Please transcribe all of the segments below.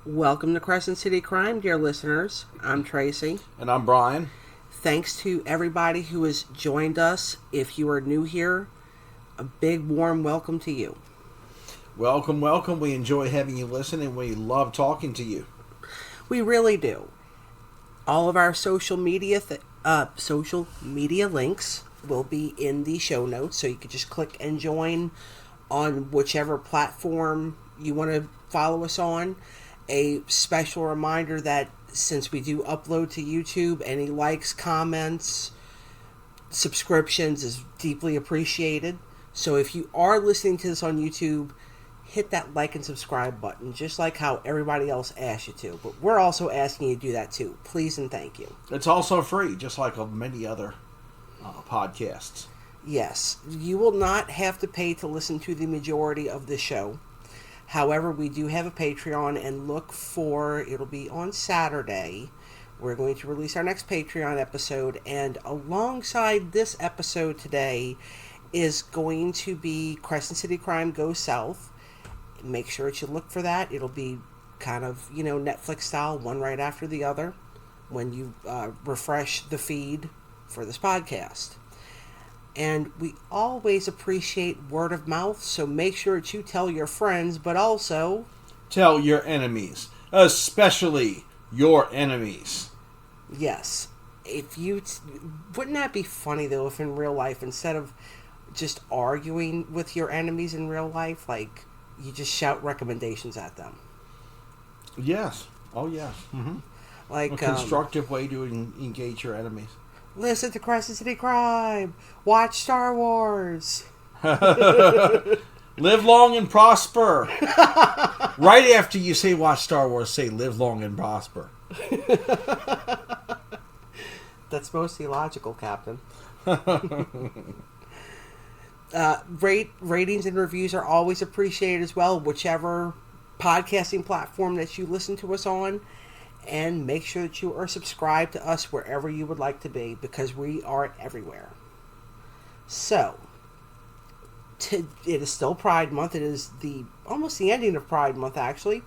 Welcome to Crescent City Crime, dear listeners. I'm Tracy. And I'm Brian. Thanks to everybody who has joined us. If you are new here, a big warm welcome to you. Welcome, welcome. We enjoy having you listen and we love talking to you. We really do. All of our social media links will be in the show notes, so you can just click and join on whichever platform you want to follow us on. A special reminder that since we do upload to YouTube, any likes, comments, subscriptions is deeply appreciated. So if you are listening to this on YouTube, hit that like and subscribe button, just like how everybody else asks you to. But we're also asking you to do that too. Please and thank you. It's also free, just like many other podcasts. Yes, you will not have to pay to listen to the majority of the show. However, we do have a Patreon, and it'll be on Saturday. We're going to release our next Patreon episode, and alongside this episode today is going to be Crescent City Crime Goes South. Make sure that you look for that. It'll be kind of, Netflix style, one right after the other, when you refresh the feed for this podcast. And we always appreciate word of mouth, so make sure that you tell your friends, but also tell your enemies, especially your enemies. Yes. Wouldn't that be funny, though, if in real life, instead of just arguing with your enemies in real life, like, you just shout recommendations at them? Yes. Oh, yes. Mm-hmm. Like a constructive way to engage your enemies. Listen to Crescent City Crime. Watch Star Wars. Live long and prosper. Right after you say watch Star Wars, say live long and prosper. That's mostly logical, Captain. Ratings and reviews are always appreciated as well, whichever podcasting platform that you listen to us on. And make sure that you are subscribed to us wherever you would like to be, because we are everywhere. So, it is still Pride Month. It is almost the ending of Pride Month, actually.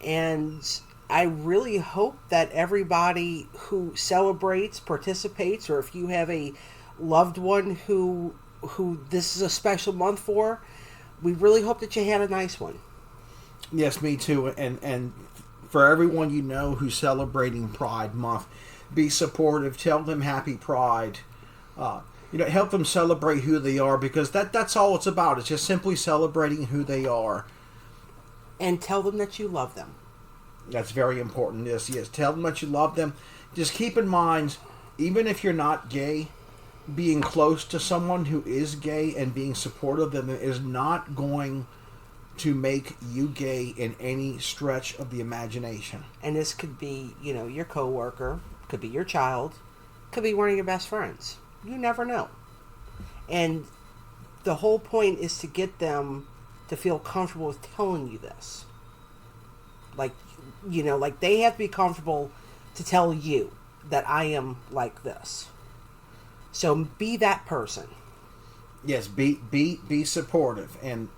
And I really hope that everybody who celebrates, participates, or if you have a loved one who this is a special month for, we really hope that you had a nice one. Yes, me too. And for everyone who's celebrating Pride Month, be supportive. Tell them Happy Pride. Help them celebrate who they are, because that's all it's about. It's just simply celebrating who they are. And tell them that you love them. That's very important. Yes. Tell them that you love them. Just keep in mind, even if you're not gay, being close to someone who is gay and being supportive of them is not going to make you gay in any stretch of the imagination. And this could be, your coworker, could be your child, could be one of your best friends. You never know. And the whole point is to get them to feel comfortable with telling you this. Like they have to be comfortable to tell you that I am like this. So be that person. Yes, be supportive, and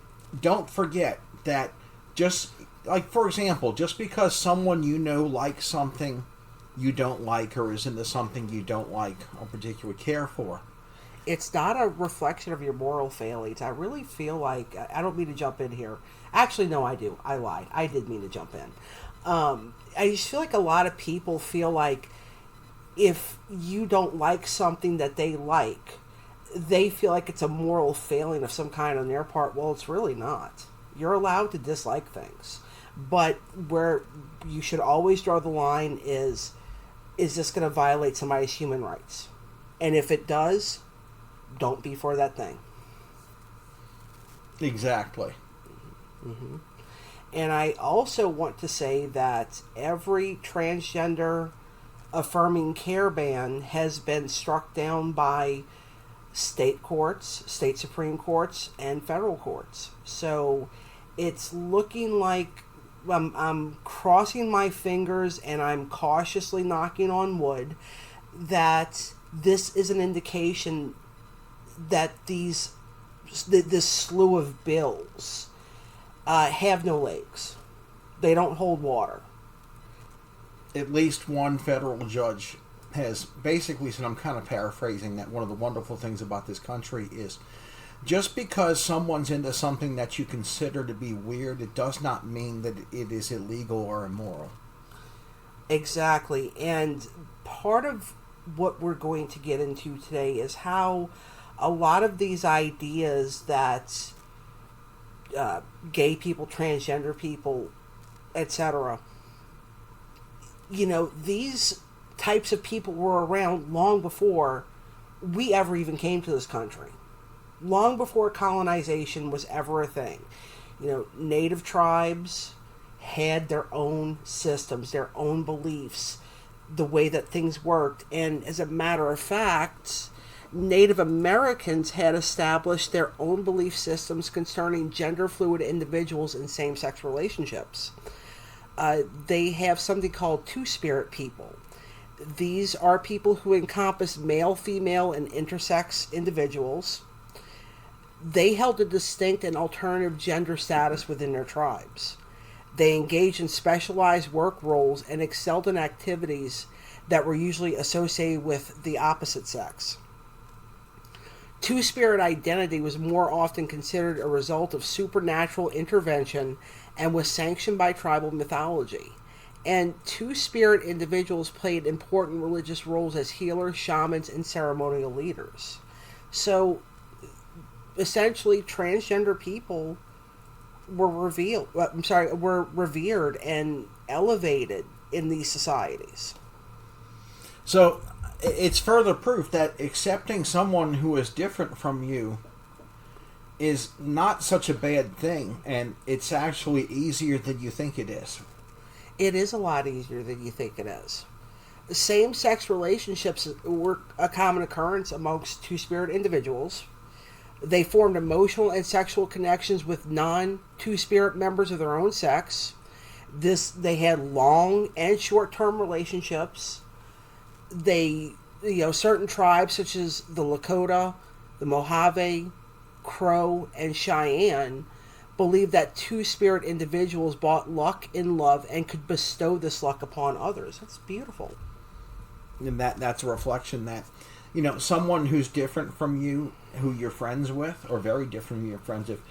don't forget that, just like, for example, just because someone likes something you don't like, or is into something you don't like or particularly care for, it's not a reflection of your moral failings. I really feel like, I don't mean to jump in here. Actually, no, I do. I lied. I did mean to jump in. I just feel like a lot of people feel like if you don't like something that they like, they feel like it's a moral failing of some kind on their part. Well, it's really not. You're allowed to dislike things. But where you should always draw the line is this going to violate somebody's human rights? And if it does, don't be for that thing. Exactly. Mm-hmm. And I also want to say that every transgender affirming care ban has been struck down by state courts, state Supreme Courts, and federal courts. So it's looking like I'm crossing my fingers and I'm cautiously knocking on wood that this is an indication that this slew of bills have no legs. They don't hold water. At least one federal judge has basically said, I'm kind of paraphrasing, that one of the wonderful things about this country is just because someone's into something that you consider to be weird, it does not mean that it is illegal or immoral. Exactly. And part of what we're going to get into today is how a lot of these ideas that gay people, transgender people, etc., these types of people were around long before we ever even came to this country. Long before colonization was ever a thing. Native tribes had their own systems, their own beliefs, the way that things worked. And as a matter of fact, Native Americans had established their own belief systems concerning gender fluid individuals in same-sex relationships. They have something called two-spirit people. These are people who encompass male, female, and intersex individuals. They held a distinct and alternative gender status within their tribes. They engaged in specialized work roles and excelled in activities that were usually associated with the opposite sex. Two-spirit identity was more often considered a result of supernatural intervention and was sanctioned by tribal mythology. And two-spirit individuals played important religious roles as healers, shamans, and ceremonial leaders. So, essentially, transgender people were revered and elevated in these societies. So, it's further proof that accepting someone who is different from you is not such a bad thing, and it's actually easier than you think it is. It is a lot easier than you think it is. Same-sex relationships were a common occurrence amongst two-spirit individuals. They formed emotional and sexual connections with non-two-spirit members of their own sex. They had long and short-term relationships. Certain tribes such as the Lakota, the Mojave, Crow, and Cheyenne believed that two-spirit individuals brought luck in love and could bestow this luck upon others. That's beautiful. And that's a reflection that, someone who's different from you, who you're friends with, or very different from your friends with,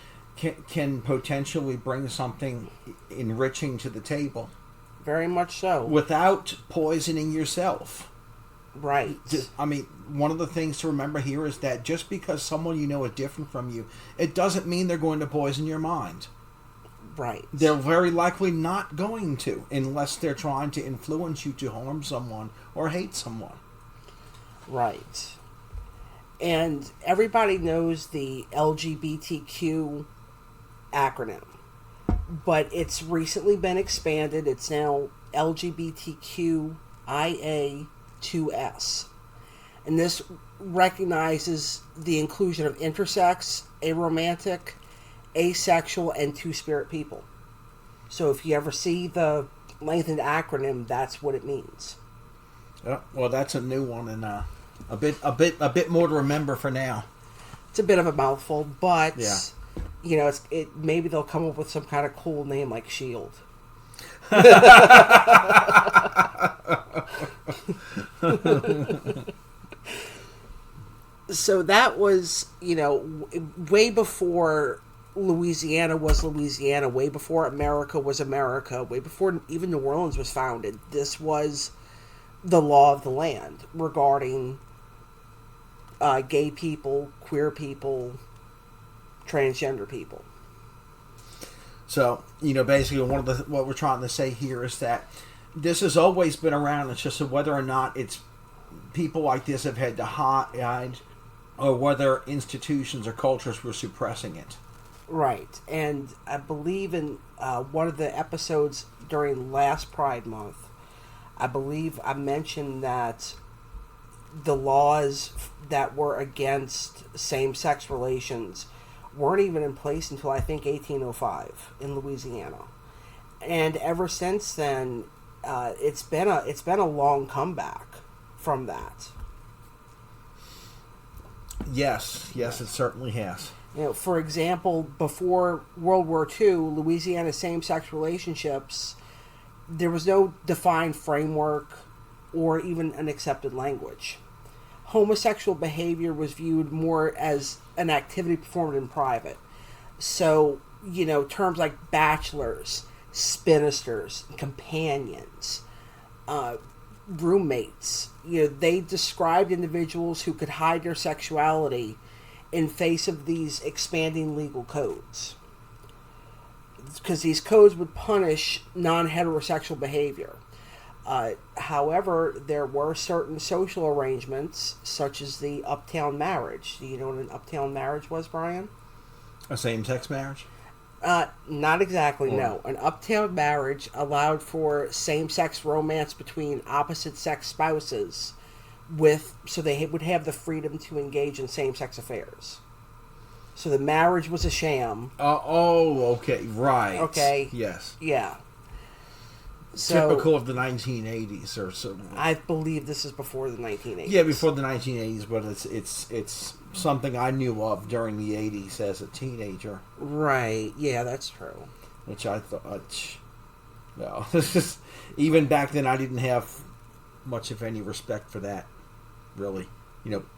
can potentially bring something enriching to the table. Very much so. Without poisoning yourself. Right. One of the things to remember here is that just because someone is different from you, it doesn't mean they're going to poison your mind. Right. They're very likely not going to, unless they're trying to influence you to harm someone or hate someone. Right. And everybody knows the LGBTQ acronym, but it's recently been expanded. It's now LGBTQIA2S. And this recognizes the inclusion of intersex, aromantic, asexual, and two-spirit people. So if you ever see the lengthened acronym, that's what it means. Well, that's a new one, and a bit more to remember for now. It's a bit of a mouthful, but yeah. Maybe they'll come up with some kind of cool name like Shield. So that was, way before Louisiana was Louisiana, way before America was America, way before even New Orleans was founded. This was the law of the land regarding gay people, queer people, transgender people. So, basically what we're trying to say here is that this has always been around. It's just whether or not it's people like this have had to hide, or whether institutions or cultures were suppressing it. Right. And I believe in one of the episodes during last Pride Month, I believe I mentioned that the laws that were against same-sex relations weren't even in place until I think 1805 in Louisiana. And ever since then, it's been a long comeback from that. Yes, it certainly has. For example, before World War II, Louisiana same-sex relationships, there was no defined framework or even an accepted language. Homosexual behavior was viewed more as an activity performed in private. So, terms like bachelors, spinsters, companions, roommates, they described individuals who could hide their sexuality in face of these expanding legal codes. Because these codes would punish non-heterosexual behavior. However, there were certain social arrangements, such as the uptown marriage. Do you know what an uptown marriage was, Brian? A same-sex marriage? Not exactly, no. An uptown marriage allowed for same-sex romance between opposite-sex spouses, so they would have the freedom to engage in same-sex affairs. So the marriage was a sham. Okay, right. Okay. Yes. Yeah. So, typical of the 1980s or so. I believe this is before the 1980s. Yeah, before the 1980s, but it's something I knew of during the 80s as a teenager. Right. Yeah, that's true. Which I thought, no, even back then I didn't have much of any respect for that. Really,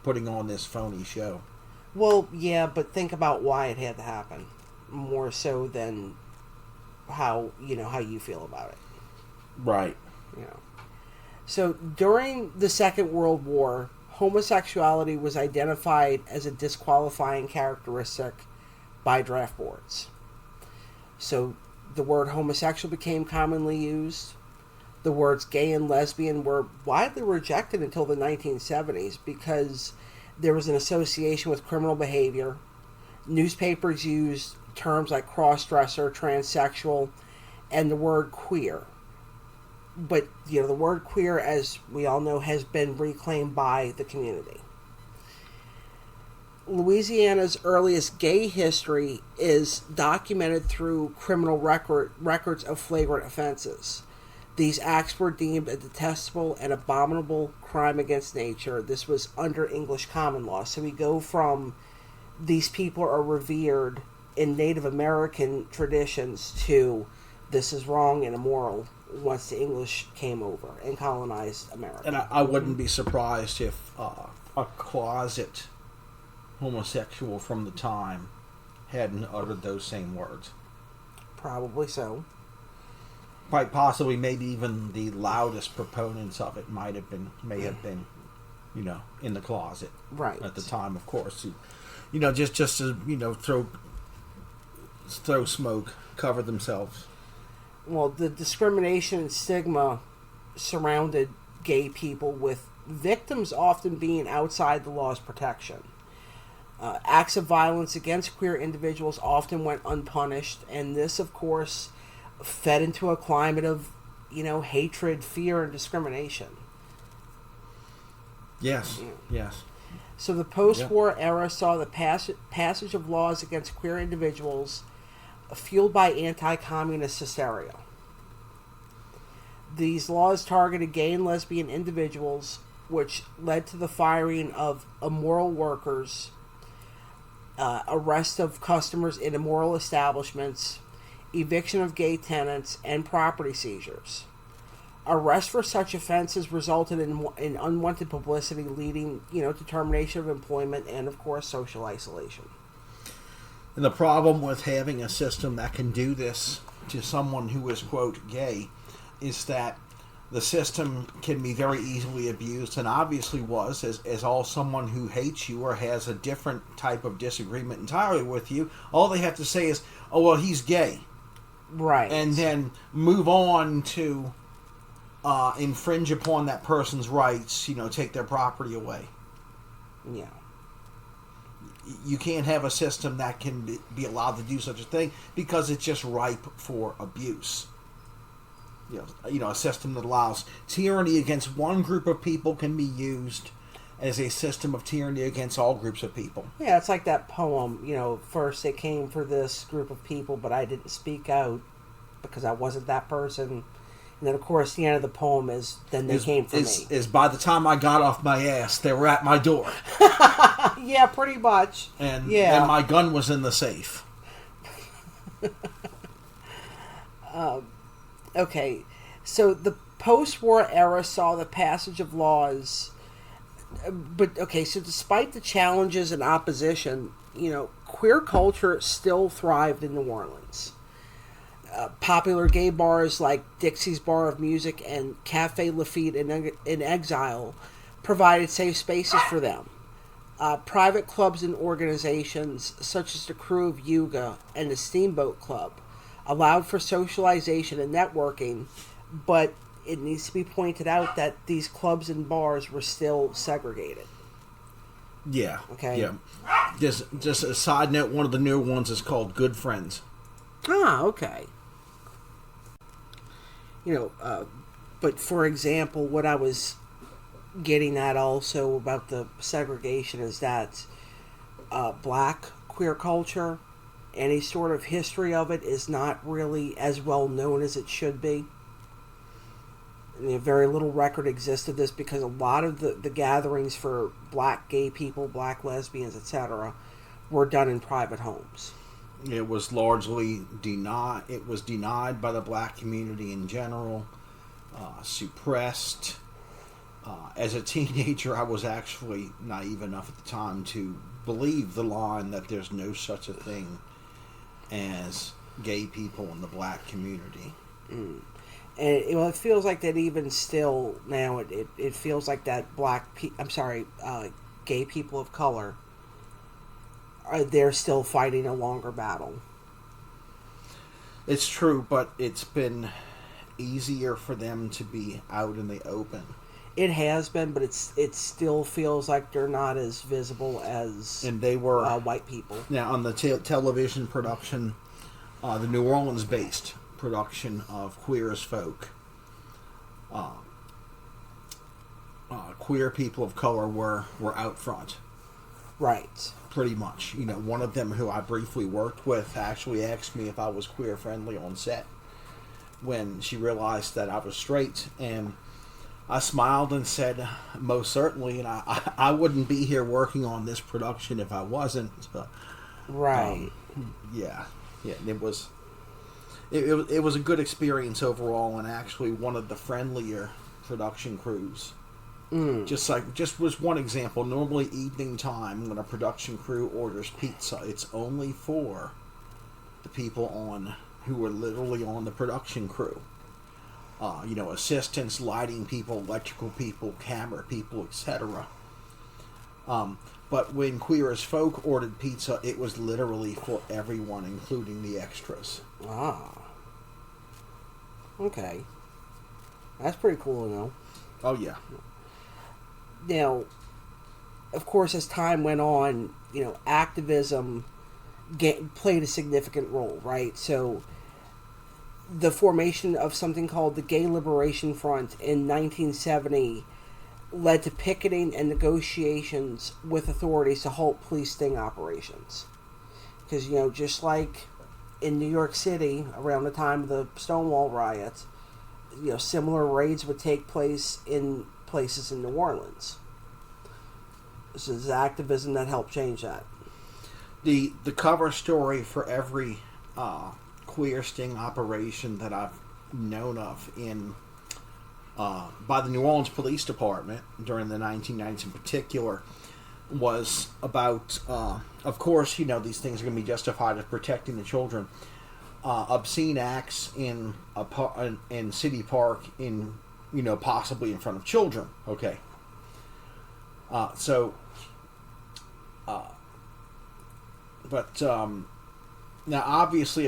putting on this phony show. Well, yeah, but think about why it had to happen, more so than how you feel about it. Right. So during the Second World War, homosexuality was identified as a disqualifying characteristic by draft boards. So the word homosexual became commonly used. The words gay and lesbian were widely rejected until the 1970s because there was an association with criminal behavior. Newspapers used terms like cross-dresser, transsexual, and the word queer. But, the word queer, as we all know, has been reclaimed by the community. Louisiana's earliest gay history is documented through criminal records of flagrant offenses. These acts were deemed a detestable and abominable crime against nature. This was under English common law. So we go from these people are revered in Native American traditions to this is wrong and immoral once the English came over and colonized America. And I wouldn't be surprised if a closet homosexual from the time hadn't uttered those same words. Probably so. Quite possibly, maybe even the loudest proponents of it may have been, in the closet. Right. At the time, of course. Just to, throw smoke, cover themselves. Well, the discrimination and stigma surrounded gay people, with victims often being outside the law's protection. Acts of violence against queer individuals often went unpunished, and this, of course, fed into a climate of, hatred, fear, and discrimination. Yes, yes. So the post-war era saw the passage of laws against queer individuals fueled by anti-communist hysteria. These laws targeted gay and lesbian individuals, which led to the firing of immoral workers, arrest of customers in immoral establishments, eviction of gay tenants, and property seizures. Arrests for such offenses resulted in unwanted publicity, leading, to termination of employment and, of course, social isolation. And the problem with having a system that can do this to someone who is, quote, gay, is that the system can be very easily abused, and obviously was, as all someone who hates you or has a different type of disagreement entirely with you, all they have to say is, oh, well, he's gay. Right. And then move on to infringe upon that person's rights, take their property away. Yeah. You can't have a system that can be allowed to do such a thing because it's just ripe for abuse. A system that allows tyranny against one group of people can be used as a system of tyranny against all groups of people. Yeah, it's like that poem, first they came for this group of people, but I didn't speak out because I wasn't that person. And then, of course, the end of the poem is, then they came for me. Is by the time I got off my ass, they were at my door. Yeah, pretty much. And yeah. my gun was in the safe. Okay, so the post-war era saw the passage of laws, but okay, so despite the challenges and opposition, queer culture still thrived in New Orleans. Popular gay bars like Dixie's Bar of Music and Cafe Lafitte in Exile provided safe spaces for them. Private clubs and organizations such as the Crew of Yuga and the Steamboat Club allowed for socialization and networking, but it needs to be pointed out that these clubs and bars were still segregated. Yeah. Okay. Yeah. Just a side note, one of the newer ones is called Good Friends. Ah, okay. But for example, what I was getting at also about the segregation is that black queer culture, any sort of history of it, is not really as well known as it should be. Very little record exists of this because a lot of the gatherings for black gay people, black lesbians, etc., were done in private homes. It was largely denied. It was denied by the black community in general, suppressed. As a teenager, I was actually naive enough at the time to believe the line that there's no such a thing as gay people in the black community. Mm. And it feels like that even still now. It feels like that gay people of color they're still fighting a longer battle. It's true, but it's been easier for them to be out in the open. It has been, but it still feels like they're not as visible as and they were white people. Now, on the television production, the New Orleans-based production of Queer as Folk, queer people of color were out front. Right. Pretty much. One of them who I briefly worked with actually asked me if I was queer friendly on set when she realized that I was straight, and I smiled and said, most certainly, and I wouldn't be here working on this production if I wasn't. Right. Yeah. It was a good experience overall, and actually one of the friendlier production crews. Just was one example. Normally evening time when a production crew orders pizza, it's only for the people who are literally on the production crew. Assistants, lighting people, electrical people, camera people, etc. But when Queer as Folk ordered pizza, it was literally for everyone, including the extras. Ah. Okay. That's pretty cool to know. Oh, yeah. Now, of course, as time went on, activism played a significant role, right? So, the formation of something called the Gay Liberation Front in 1970 led to picketing and negotiations with authorities to halt police sting operations. Because, just like in New York City around the time of the Stonewall riots, similar raids would take place in places in New Orleans. This is activism that helped change that. The cover story for every queer sting operation that I've known of by the New Orleans Police Department during the 1990s in particular was about, of course, these things are going to be justified as protecting the children. Obscene acts in City Park possibly in front of children. Okay. Now obviously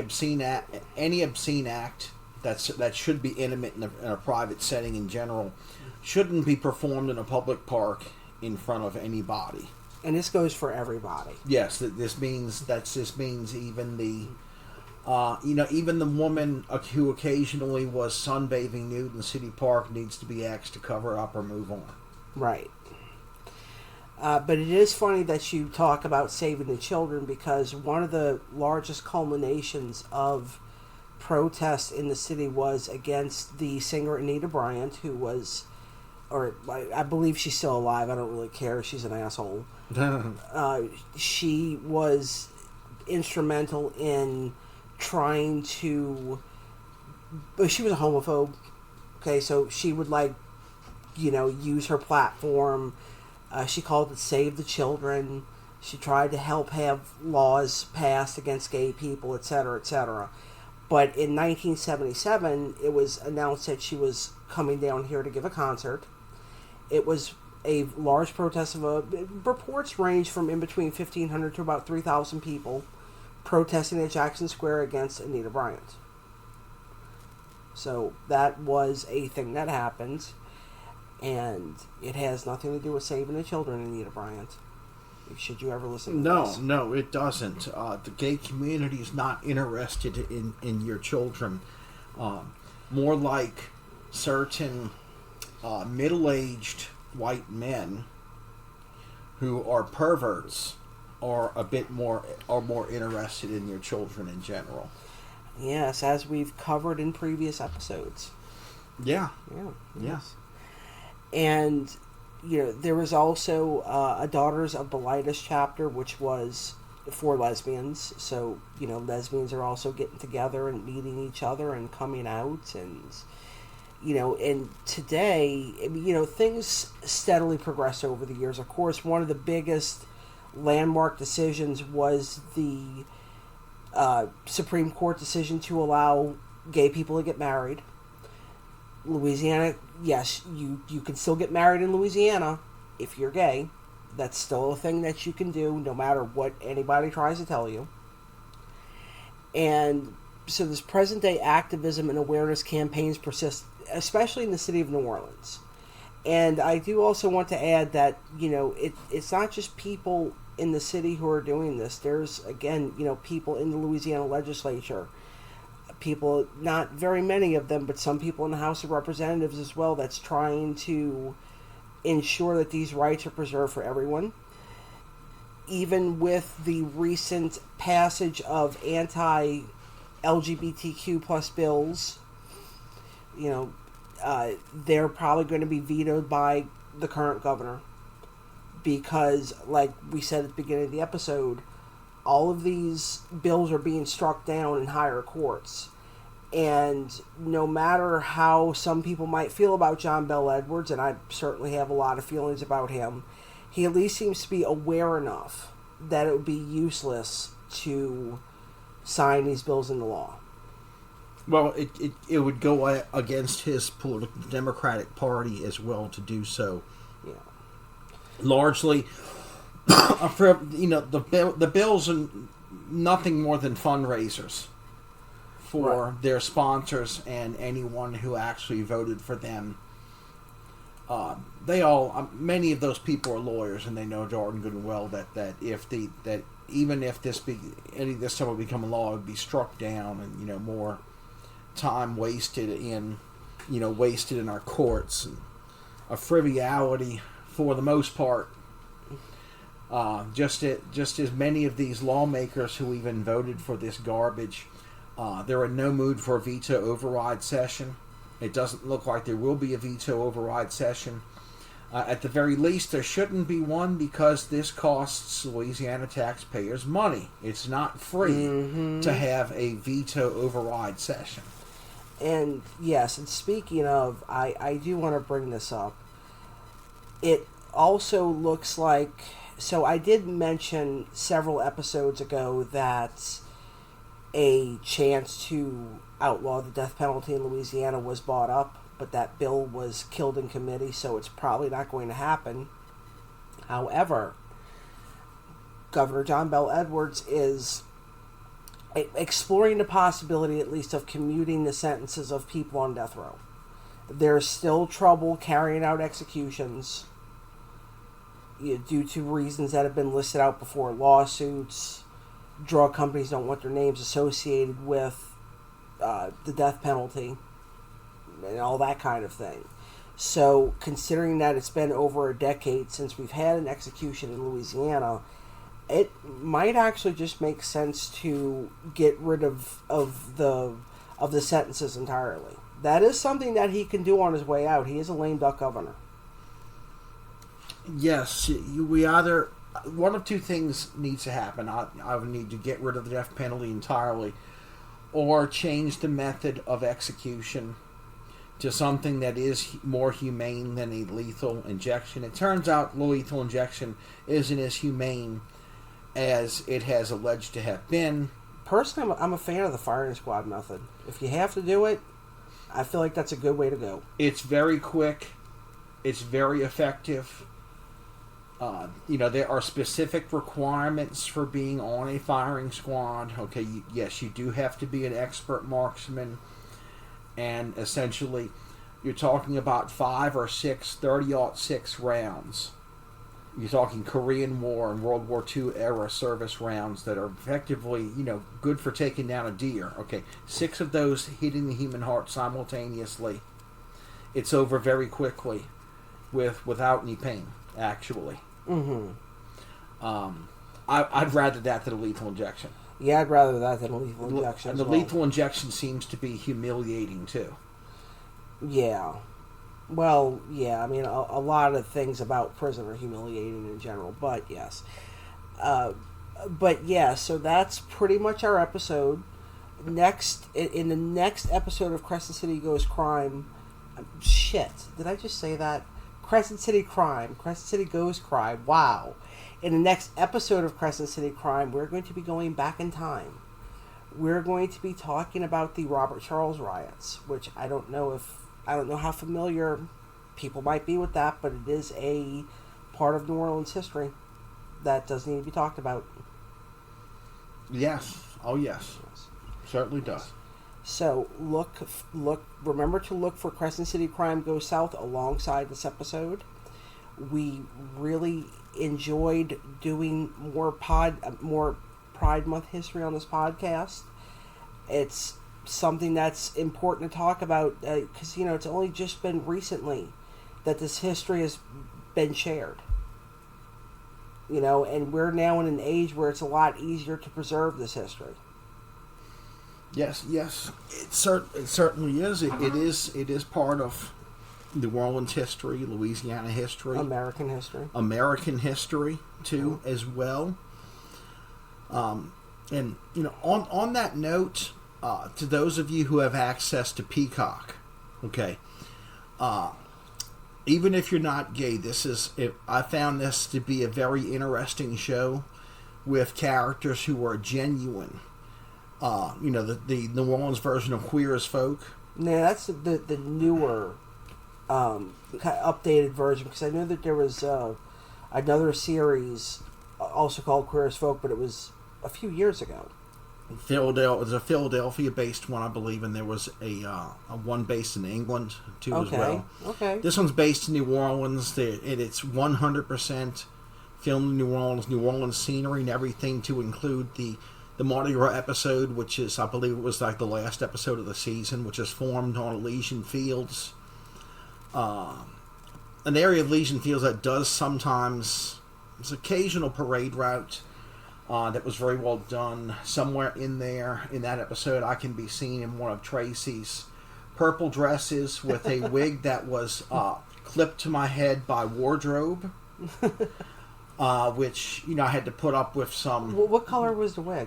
any obscene act that should be intimate in a private setting in general shouldn't be performed in a public park in front of anybody. And this goes for everybody. Yes, this means even the even the woman who occasionally was sunbathing nude in City Park needs to be asked to cover up or move on. Right. But it is funny that you talk about saving the children, because one of the largest culminations of protest in the city was against the singer Anita Bryant, who was, or I believe she's still alive. I don't really care. She's an asshole. She was instrumental in trying to. She was a homophobe. Okay, so she would use her platform. She called it Save the Children. She tried to help have laws passed against gay people, etc., etc. But in 1977, it was announced that she was coming down here to give a concert. It was a large protest reports range from in between 1,500 to about 3,000 people protesting at Jackson Square against Anita Bryant. So that was a thing that happened, and it has nothing to do with saving the children, Anita Bryant. Should you ever listen to this? No, it doesn't. The gay community is not interested in your children. More like certain middle-aged white men who are perverts are more interested in your children in general. Yes, as we've covered in previous episodes. Yeah. Yes. And there was also a Daughters of Bilitis chapter, which was for lesbians. So, lesbians are also getting together and meeting each other and coming out. And, and today, things steadily progress over the years. Of course, one of the biggest landmark decisions was the Supreme Court decision to allow gay people to get married. Louisiana, yes, you can still get married in Louisiana if you're gay. That's still a thing that you can do no matter what anybody tries to tell you. And so this present day activism and awareness campaigns persist, especially in the city of New Orleans. And I do also want to add that, it's not just people in the city who are doing this. There's, again, people in the Louisiana legislature, people, not very many of them, but some people in the House of Representatives as well, that's trying to ensure that these rights are preserved for everyone. Even with the recent passage of anti-LGBTQ plus bills, they're probably going to be vetoed by the current governor. Because, like we said at the beginning of the episode, all of these bills are being struck down in higher courts. And no matter how some people might feel about John Bel Edwards, and I certainly have a lot of feelings about him, he at least seems to be aware enough that it would be useless to sign these bills into law. Well, it would go against his political Democratic Party as well to do so. Yeah. Largely, the bills are nothing more than fundraisers for their sponsors and anyone who actually voted for them. Many of those people are lawyers, and they know darn good and well that even if any of this stuff would become a law, it would be struck down, and more time wasted in our courts, and a frivolity for the most part. Just as many of these lawmakers who even voted for this garbage, they're in no mood for a veto override session. It doesn't look like there will be a veto override session. At the very least, there shouldn't be one, because this costs Louisiana taxpayers money. It's not free to have a veto override session. And yes, and speaking of, I do want to bring this up. It also looks like, so I did mention several episodes ago that a chance to outlaw the death penalty in Louisiana was brought up, but that bill was killed in committee, so it's probably not going to happen. However, Governor John Bel Edwards is exploring the possibility, at least, of commuting the sentences of people on death row. There's still trouble carrying out executions due to reasons that have been listed out before. Lawsuits, drug companies don't want their names associated with the death penalty, and all that kind of thing. So, considering that it's been over a decade since we've had an execution in Louisiana, it might actually just make sense to get rid of of the sentences entirely. That is something that he can do on his way out. He is a lame duck governor. Yes, we either... One of two things needs to happen. I would need to get rid of the death penalty entirely, or change the method of execution to something that is more humane than a lethal injection. It turns out lethal injection isn't as humane as it has alleged to have been. Personally, I'm a fan of the firing squad method. If you have to do it, I feel like that's a good way to go. It's very quick. It's very effective. There are specific requirements for being on a firing squad. Okay, yes, you do have to be an expert marksman. And essentially, you're talking about 5 or 6 30-06 rounds. You're talking Korean War and World War II era service rounds that are effectively, good for taking down a deer. Okay, 6 of those hitting the human heart simultaneously. It's over very quickly without any pain, actually. Mm-hmm. I'd rather that than a lethal injection. Yeah, I'd rather that than a lethal injection. And the lethal injection seems to be humiliating, too. Yeah. Well, yeah, I mean, a lot of things about prison are humiliating in general, but yes. So that's pretty much our episode. In the next episode of Crescent City Goes Crime... Shit, did I just say that? Crescent City Crime. Crescent City Goes Crime. Wow. In the next episode of Crescent City Crime, we're going to be going back in time. We're going to be talking about the Robert Charles riots, which I don't know how familiar people might be with that, but it is a part of New Orleans history that does need to be talked about. Yes. Oh, yes. Certainly does. So remember to look for Crescent City Crime Goes South alongside this episode. We really enjoyed doing more Pride Month history on this podcast. It's something that's important to talk about because it's only just been recently that this history has been shared. And we're now in an age where it's a lot easier to preserve this history. Yes, it certainly is. It is part of New Orleans history, Louisiana history, American history too, as well. On that note, to those of you who have access to Peacock, okay, even if you're not gay, I found this to be a very interesting show with characters who are genuine. The New Orleans version of Queer as Folk. Yeah, that's the newer, kind of updated version, because I know that there was another series also called Queer as Folk, but it was a few years ago. It was a Philadelphia-based one, I believe, and there was a one based in England too as well. Okay. This one's based in New Orleans. It's 100% filmed in New Orleans scenery and everything, to include the Mardi Gras episode, which is, I believe it was like the last episode of the season, which is formed on Elysian Fields. An area of Elysian Fields that does sometimes, there's occasional parade route that was very well done. Somewhere in there, in that episode, I can be seen in one of Tracy's purple dresses with a wig that was clipped to my head by wardrobe, which, I had to put up with some... What color was the wig?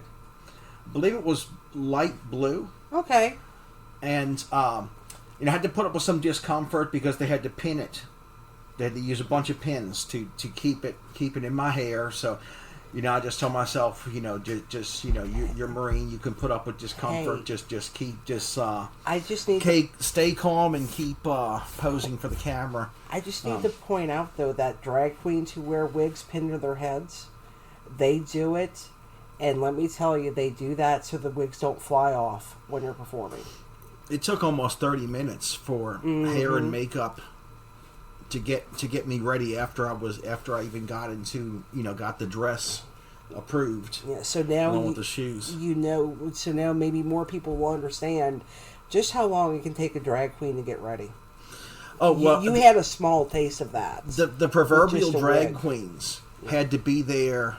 I believe it was light blue. Okay. And, I had to put up with some discomfort because they had to pin it. They had to use a bunch of pins to keep it in my hair. So, I just told myself, you're Marine. You can put up with discomfort. Hey, stay calm and keep posing for the camera. I just need to point out, though, that drag queens who wear wigs pinned to their heads, they do it. And let me tell you, they do that so the wigs don't fly off when you're performing. It took almost 30 minutes for hair and makeup to get me ready after I even got the dress approved. Yeah, so now along with the shoes. So now maybe more people will understand just how long it can take a drag queen to get ready. Oh well, you had a small taste of that. The proverbial drag queens had to be there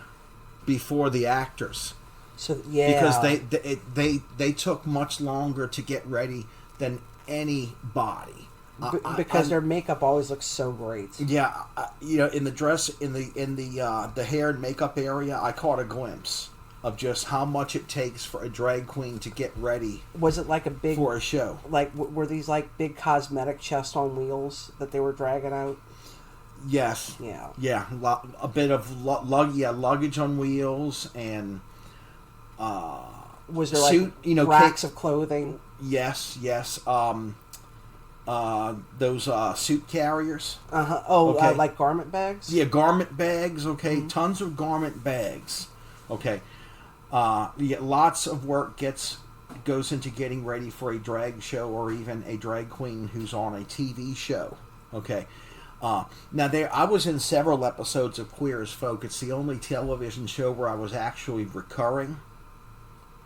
before the actors. So yeah, because they took much longer to get ready than anybody. Because their makeup always looks so great. Yeah, in the dress, in the hair and makeup area, I caught a glimpse of just how much it takes for a drag queen to get ready. Was it like a big for a show? Like were these like big cosmetic chests on wheels that they were dragging out? Yes. Yeah. A bit of luggage on wheels and. Was there suit, like racks of clothing? Yes. Those suit carriers. Oh, okay. Like garment bags. Yeah, garment bags. Okay, tons of garment bags. Okay, lots of work goes into getting ready for a drag show or even a drag queen who's on a TV show. Okay. Now I was in several episodes of Queer as Folk. It's the only television show where I was actually recurring.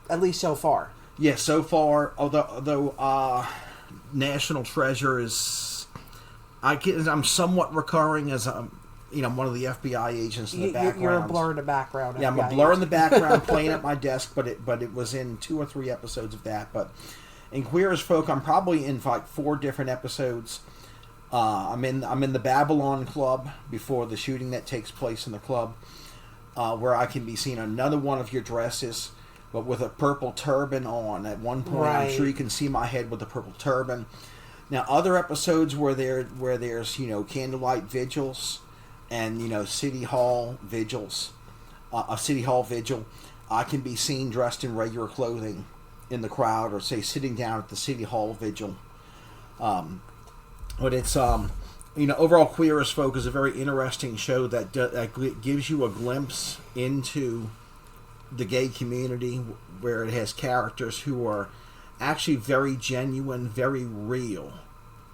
At least so far. Yeah, so far. Although National Treasure is, I'm somewhat recurring as one of the FBI agents in the background. You're a blur in the background. Yeah, I'm a blur in the background playing at my desk, but it was in 2 or 3 episodes of that. But in Queer as Folk, I'm probably in like 4 different episodes. I'm in the Babylon Club before the shooting that takes place in the club, where I can be seen another one of your dresses, but with a purple turban on. At one point, right. I'm sure you can see my head with a purple turban. Now, other episodes where there's candlelight vigils and city hall vigils, a city hall vigil, I can be seen dressed in regular clothing in the crowd, or say sitting down at the city hall vigil. But it's overall, Queer as Folk is a very interesting show that gives you a glimpse into the gay community, where it has characters who are actually very genuine, very real.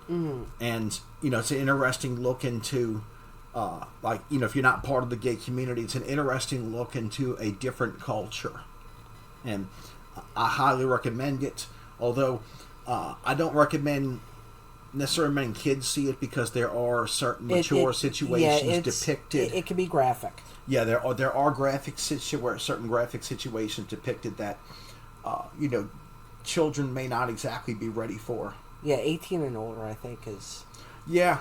And it's an interesting look into if you're not part of the gay community, it's an interesting look into a different culture, and I highly recommend it. Although I don't recommend necessarily many kids see it, because there are certain mature situations depicted. It can be graphic. Yeah, there are certain graphic situations depicted that children may not exactly be ready for. Yeah, 18 and older, I think, is. Yeah.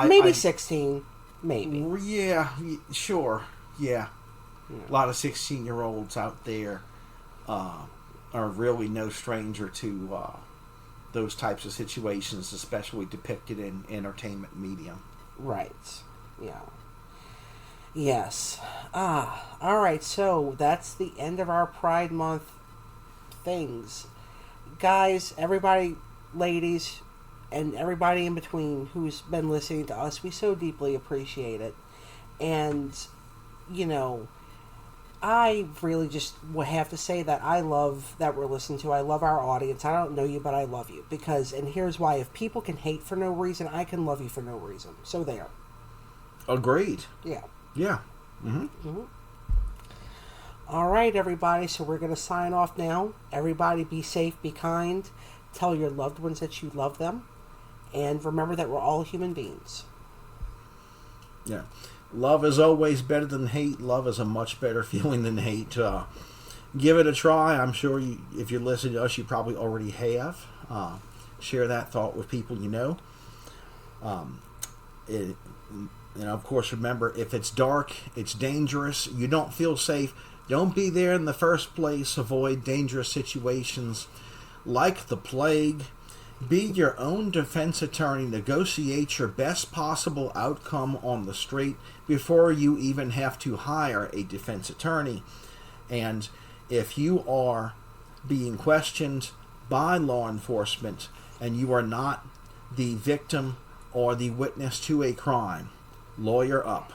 Maybe 16, maybe. Yeah, sure. Yeah. A lot of 16-year-olds out there are really no stranger to those types of situations, especially depicted in entertainment medium. Right. Yeah. Yes. All right. So that's the end of our Pride Month things. Guys, everybody, ladies, and everybody in between who's been listening to us, we so deeply appreciate it. And, I really just would have to say that I love that we're listening to. I love our audience. I don't know you, but I love you. And here's why. If people can hate for no reason, I can love you for no reason. So there. Agreed. Yeah. Yeah. All right, everybody. So we're going to sign off now. Everybody be safe, be kind. Tell your loved ones that you love them. And remember that we're all human beings. Yeah. Love is always better than hate. Love is a much better feeling than hate. Give it a try. I'm sure if you listen to us, you probably already have. Share that thought with people you know. Of course, remember, if it's dark, it's dangerous, you don't feel safe, don't be there in the first place. Avoid dangerous situations like the plague. Be your own defense attorney. Negotiate your best possible outcome on the street before you even have to hire a defense attorney. And if you are being questioned by law enforcement and you are not the victim or the witness to a crime, lawyer up.